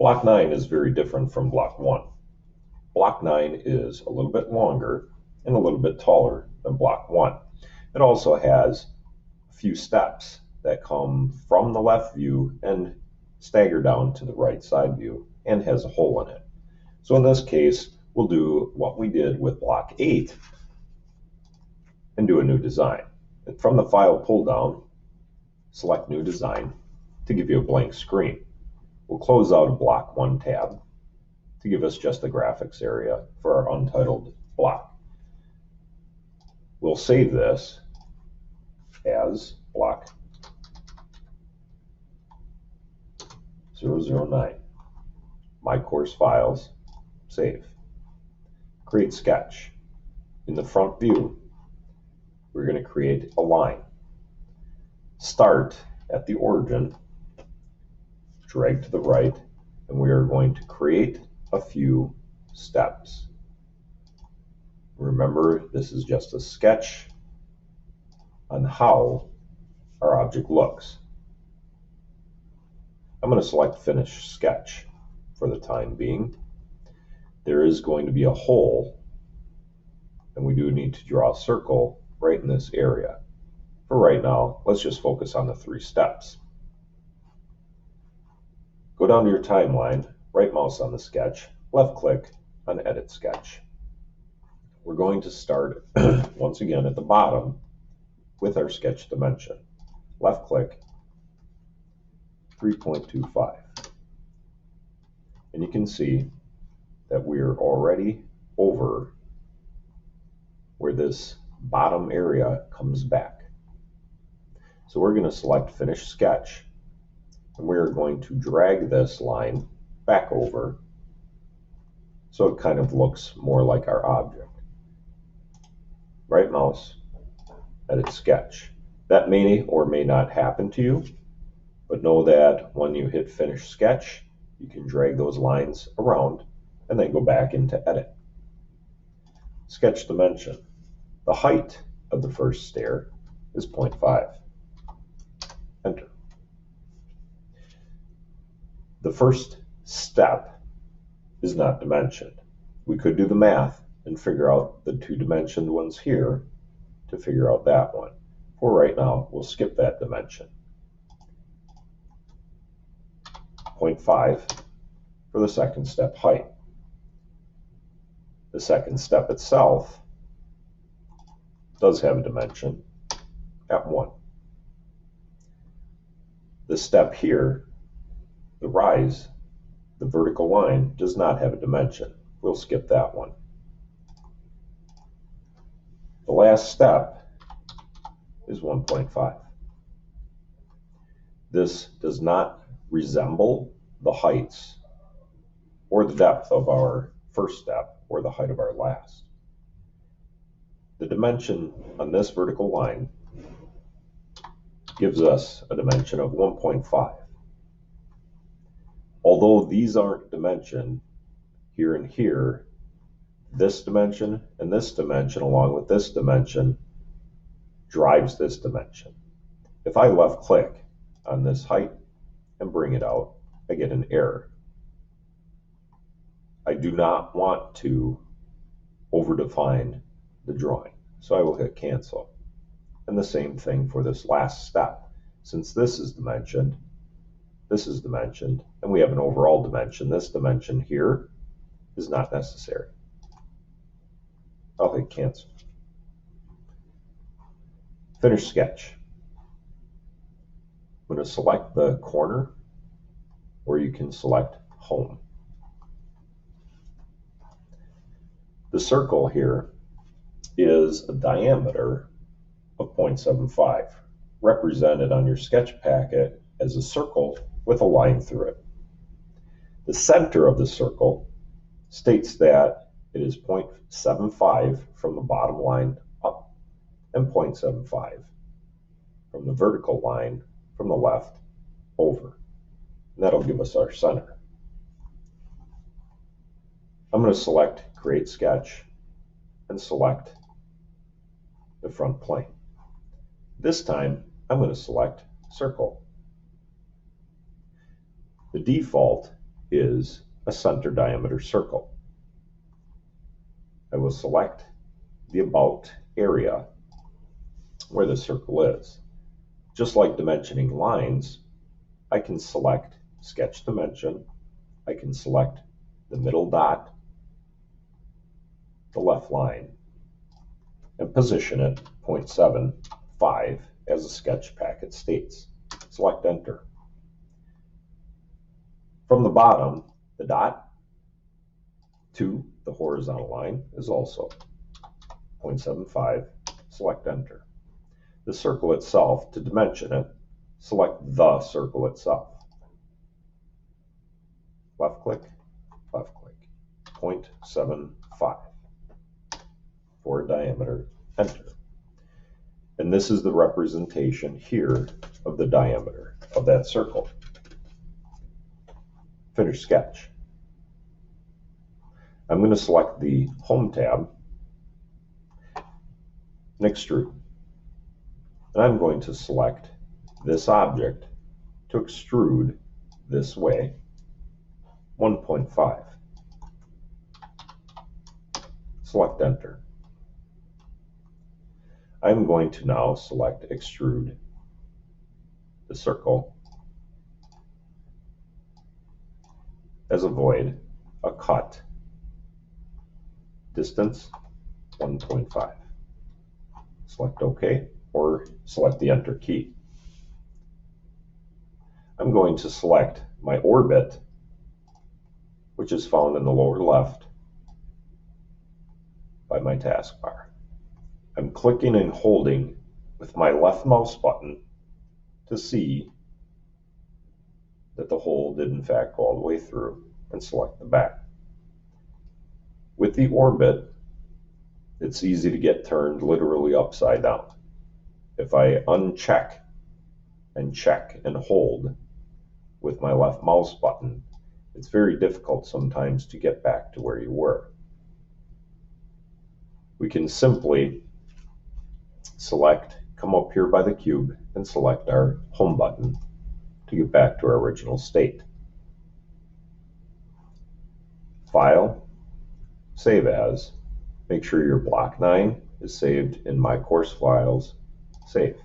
Block 9 is very different from block 1. Block 9 is a little bit longer and a little bit taller than block 1. It also has a few steps that come from the left view and stagger down to the right side view and has a hole in it. So in this case, we'll do what we did with block 8 and do a new design. And from the File pull-down, select New Design to give you a blank screen. We'll close out a Block 1 tab to give us just the graphics area for our untitled block. We'll save this as Block 009. My Course Files, Save. Create Sketch. In the front view, we're going to create a line. Start at the origin, drag to the right, and we are going to create a few steps. Remember, this is just a sketch on how our object looks. I'm going to select Finish Sketch for the time being. There is going to be a hole, and we do need to draw a circle right in this area. For right now, let's just focus on the 3 steps. Go down to your timeline, right mouse on the sketch, left click on Edit Sketch. We're going to start once again at the bottom with our sketch dimension. Left click, 3.25. And you can see that we're already over where this bottom area comes back. So we're going to select Finish Sketch, and we're going to drag this line back over so it kind of looks more like our object. Right mouse, Edit Sketch. That may or may not happen to you, but know that when you hit Finish Sketch, you can drag those lines around and then go back into Edit. Sketch dimension. The height of the first stair is 0.5. Enter. The first step is not dimensioned. We could do the math and figure out the 2 dimensioned ones here to figure out that one. For right now, we'll skip that dimension. 0.5 for the second step height. The second step itself does have a dimension at 1. The step here, the rise, the vertical line, does not have a dimension. We'll skip that one. The last step is 1.5. This does not resemble the heights or the depth of our first step or the height of our last. The dimension on this vertical line gives us a dimension of 1.5. Although these aren't dimensioned here and here, this dimension and this dimension along with this dimension drives this dimension. If I left click on this height and bring it out, I get an error. I do not want to overdefine the drawing, so I will hit cancel. And the same thing for this last step. Since this is dimensioned, and we have an overall dimension, this dimension here is not necessary. I'll hit cancel. Finish sketch. I'm going to select the corner, or you can select home. The circle here is a diameter of 0.75, represented on your sketch packet as a circle with a line through it. The center of the circle states that it is 0.75 from the bottom line up and 0.75 from the vertical line from the left over. And that'll give us our center. I'm going to select Create Sketch and select the front plane. This time, I'm going to select Circle. The default is a center diameter circle. I will select the about area where the circle is. Just like dimensioning lines, I can select sketch dimension, I can select the middle dot, the left line, and position it 0.75 as the sketch packet states. Select enter. From the bottom, the dot to the horizontal line is also 0.75. Select enter. The circle itself, to dimension it, select the circle itself. Left click, 0.75 for a diameter, enter. And this is the representation here of the diameter of that circle. Finish sketch. I'm going to select the Home tab and extrude. And I'm going to select this object to extrude this way, 1.5. Select enter. I'm going to now select extrude the circle as a void, a cut, distance 1.5. Select OK or select the enter key. I'm going to select my orbit, which is found in the lower left by my taskbar. I'm clicking and holding with my left mouse button to see that the hole did in fact go all the way through, and select the back. With the orbit, it's easy to get turned literally upside down. If I uncheck and check and hold with my left mouse button, it's very difficult sometimes to get back to where you were. We can simply select, come up here by the cube and select our home button to get back to our original state. File, save as, make sure your block 9 is saved in my course files, save.